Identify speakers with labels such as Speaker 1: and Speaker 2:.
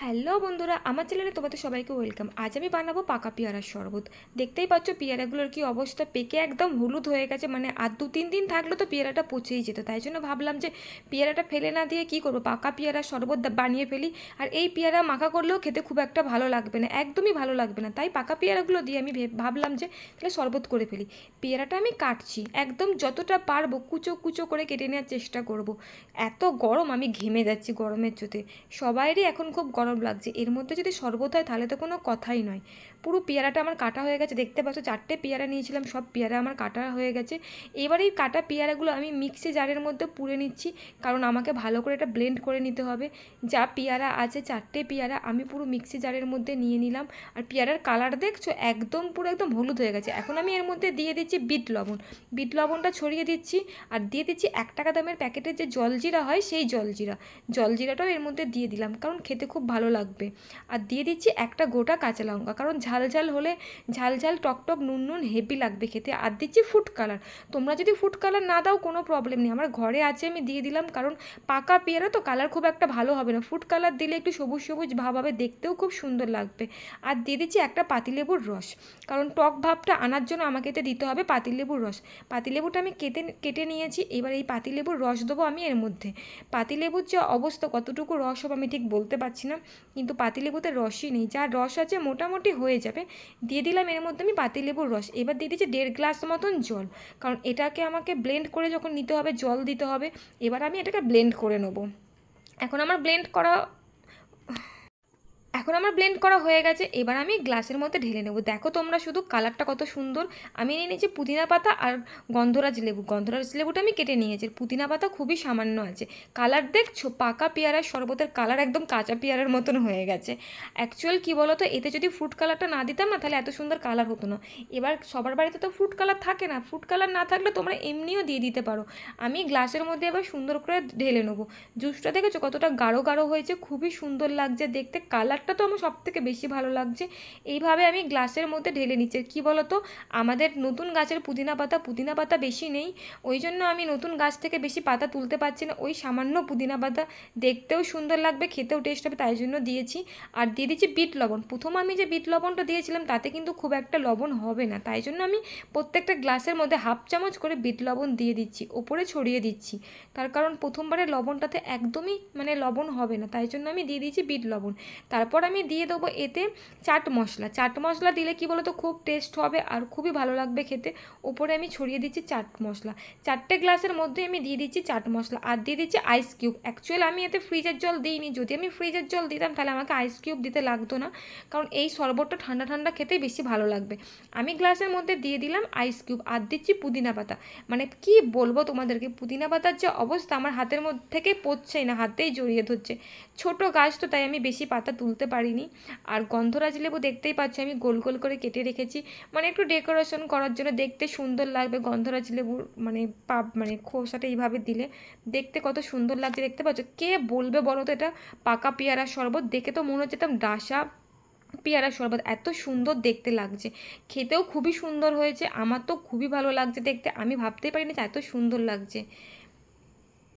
Speaker 1: Hello বন্ধুরা, আমার চ্যানেলে তোমাদের সবাইকে ওয়েলকাম। আজ আমি বানাবো পাকা পেয়ারার শরবত। দেখতেই পাচ্ছ পেয়ারাগুলোর কি অবস্থা, পেকে একদম হলুদ হয়ে গেছে। মানে আর 2-3 দিন থাকলে তো পেয়ারাটা পচেই যেত। তাই জন্য ভাবলাম যে পেয়ারাটা ফেলে না দিয়ে কি করবো, পাকা পেয়ারার শরবত বানিয়ে ফেলি। আর এই পেয়ারা মাখা করলেও খেতে খুব একটা ভালো লাগবে না, একদমই ভালো লাগবে না। তাই পাকা পেয়ারাগুলো দিয়ে আমি ভাবলাম যে তাহলে শরবত করে ফেলি। পেয়ারাটা আমি কাটছি, একদম যতটা পারবো কুচো কুচো করে কেটে নেওয়ার চেষ্টা করব। এত গরম, আমি ঘেমে যাচ্ছি গরমের চোটে। সবাইরই এখন খুব গরম লাগছে, এর মধ্যে যদি শরবত হয় তাহলে তো কোনো কথাই নয়। পুরো পেয়ারাটা আমার কাটা হয়ে গেছে, দেখতে পাচ্ছ 4টে পেয়ারা নিয়েছিলাম, সব পেয়ারা আমার কাটা হয়ে গেছে। এবার এই কাটা পেয়ারাগুলো আমি মিক্সি জারের মধ্যে পুরে নিচ্ছি, কারণ আমাকে ভালো করে এটা ব্লেন্ড করে নিতে হবে। যা পেয়ারা আছে 4টে পেয়ারা আমি পুরো মিক্সি জারের মধ্যে নিয়ে নিলাম। আর পেয়ারার কালার দেখছো একদম পুরো একদম হলুদ হয়ে গেছে। এখন আমি এর মধ্যে দিয়ে দিচ্ছি বিট লবণ। বিট লবণটা ছড়িয়ে দিচ্ছি। আর দিয়ে দিচ্ছি 1 টাকা দামের প্যাকেটের যে জলজিরা হয় সেই জলজিরাটাও এর মধ্যে দিয়ে দিলাম, কারণ খেতে খুব ভালো লাগবে। আর দিয়ে দিচ্ছি একটা গোটা কাঁচা লঙ্কা, কারণ ঝাল ঝাল হলে, ঝাল ঝাল টকটক নুন নুন হেভি লাগবে খেতে। আর দিচ্ছি ফুড কালার। তোমরা যদি ফুড কালার না দাও কোনো প্রবলেম নেই, আমার ঘরে আছে আমি দিয়ে দিলাম, কারণ পাকা পেয়ারা তো কালার খুব একটা ভালো হবে না। ফুড কালার দিলে একটু সবুজ সবুজ ভাব হবে, দেখতেও খুব সুন্দর লাগবে। আর দিয়ে দিচ্ছি একটা পাতিলেবুর রস, কারণ টক ভাবটা আনার জন্য আমাকে এতে দিতে হবে পাতিলেবুর রস। পাতিলেবুটা আমি কেটে কেটে নিয়েছি, এবার এই পাতিলেবুর রস দেবো আমি এর মধ্যে। পাতিলেবুর যে অবস্থা, কতটুকু রস হবে আমি ঠিক বলতে পারছি না, কিন্তু পাতিলেবুতে রসই নেই, যা রস আছে মোটামুটি হয়ে যাবে। দিয়ে দিলাম এর মধ্যে আমি পাতিলেবুর রস। এবার দিয়ে দিচ্ছি 1.5 গ্লাস মতন জল, কারণ এটাকে আমাকে ব্লেন্ড করে যখন নিতে হবে জল দিতে হবে। এবার আমি এটাকে ব্লেন্ড করে নেবো। এখন আমার ব্লেন্ড করা এখন আমার ব্লেন্ড করা হয়ে গেছে, এবার আমি গ্লাসের মধ্যে ঢেলে নেব। দেখো তোমরা শুধু কালারটা কত সুন্দর। আমি নিয়ে নিয়েছি পুদিনা পাতা আর গন্ধরাজ লেবুটা আমি কেটে নিয়েছি, পুদিনা পাতা খুবই সামান্য আছে। কালার দেখছো, পাকা পেয়ারার শরবতের কালার একদম কাঁচা পেয়ারার মতন হয়ে গেছে। অ্যাকচুয়াল কী বলো তো, এতে যদি ফুড কালারটা না দিতাম না তাহলে এত সুন্দর কালার হতো না। এবার সবার বাড়িতে তো ফুড কালার থাকে না, ফুড কালার না থাকলে তোমরা এমনিও দিয়ে দিতে পারো। আমি গ্লাসের মধ্যে এবার সুন্দর করে ঢেলে নেবো। জুসটা দেখেছো কতটা গাঢ় গাঢ় হয়েছে, খুবই সুন্দর লাগছে দেখতে। কালারটা তো আমার সবথেকে বেশি ভালো লাগছে। এইভাবে আমি গ্লাসের মধ্যে ঢেলে নিচ্ছি। কী বলো তো, আমাদের নতুন গাছের পুদিনা পাতা বেশি নেই, ওই জন্য আমি নতুন গাছ থেকে বেশি পাতা তুলতে পারছি না। ওই সামান্য পুদিনা পাতা, দেখতেও সুন্দর লাগবে, খেতেও টেস্ট হবে, তাই জন্য দিয়েছি। আর দিয়ে দিচ্ছি বিট লবণ। প্রথম আমি যে বিট লবণটা দিয়েছিলাম তাতে কিন্তু খুব একটা লবণ হবে না, তাই জন্য আমি প্রত্যেকটা গ্লাসের মধ্যে 1/2 চামচ করে বিট লবণ দিয়ে দিচ্ছি, ওপরে ছড়িয়ে দিচ্ছি। তার কারণ প্রথমবারে লবণটাতে একদমই মানে লবণ হবে না, তাই জন্য আমি দিয়ে দিয়েছি বিট লবণ। তারপর আমি দিয়ে দেবো এতে চাট মশলা দিলে কি বলো তো খুব টেস্ট হবে আর খুবই ভালো লাগবে খেতে। ওপরে আমি ছড়িয়ে দিচ্ছি চাট মশলা। 4টে গ্লাসের মধ্যে আমি দিয়ে দিচ্ছি চাট মশলা, আর দিয়ে দিচ্ছি আইস কিউব। অ্যাকচুয়ালি আমি এতে ফ্রিজের জল দিইনি, যদি আমি ফ্রিজের জল দিতাম তাহলে আমাকে আইস কিউব দিতে লাগতো না, কারণ এই শরবতটা ঠান্ডা ঠান্ডা খেতেই বেশি ভালো লাগবে। আমি গ্লাসের মধ্যে দিয়ে দিলাম আইস কিউব, আর দিচ্ছি পুদিনা পাতা। মানে কি বলবো তোমাদেরকে, পুদিনা পাতার যে অবস্থা আমার হাতের মধ্যে থেকে পড়ছেই না, হাতেই জড়িয়ে ধরছে। ছোট গাছ তো তাই আমি বেশি পাতা তুলতে পারিনি। আর গন্ধরাজ লেবু দেখতেই পাচ্ছি আমি গোল গোল করে কেটে রেখেছি, মানে একটু ডেকোরেশন করার জন্য, দেখতে সুন্দর লাগবে গন্ধরাজ লেবুর মানে মানে খোসাটা এইভাবে দিলে দেখতে কত সুন্দর লাগছে। দেখতে পাচ্ছ, কে বলবে বলো তো এটা পাকা পেয়ারা শরবত? দেখে তো মনে হচ্ছে একদম ডাসা পেয়ারা শরবত, এত সুন্দর দেখতে লাগছে। খেতেও খুবই সুন্দর হয়েছে, আমার তো খুবই ভালো লাগছে দেখতে, আমি ভাবতেই পারিনি যে এত সুন্দর লাগছে।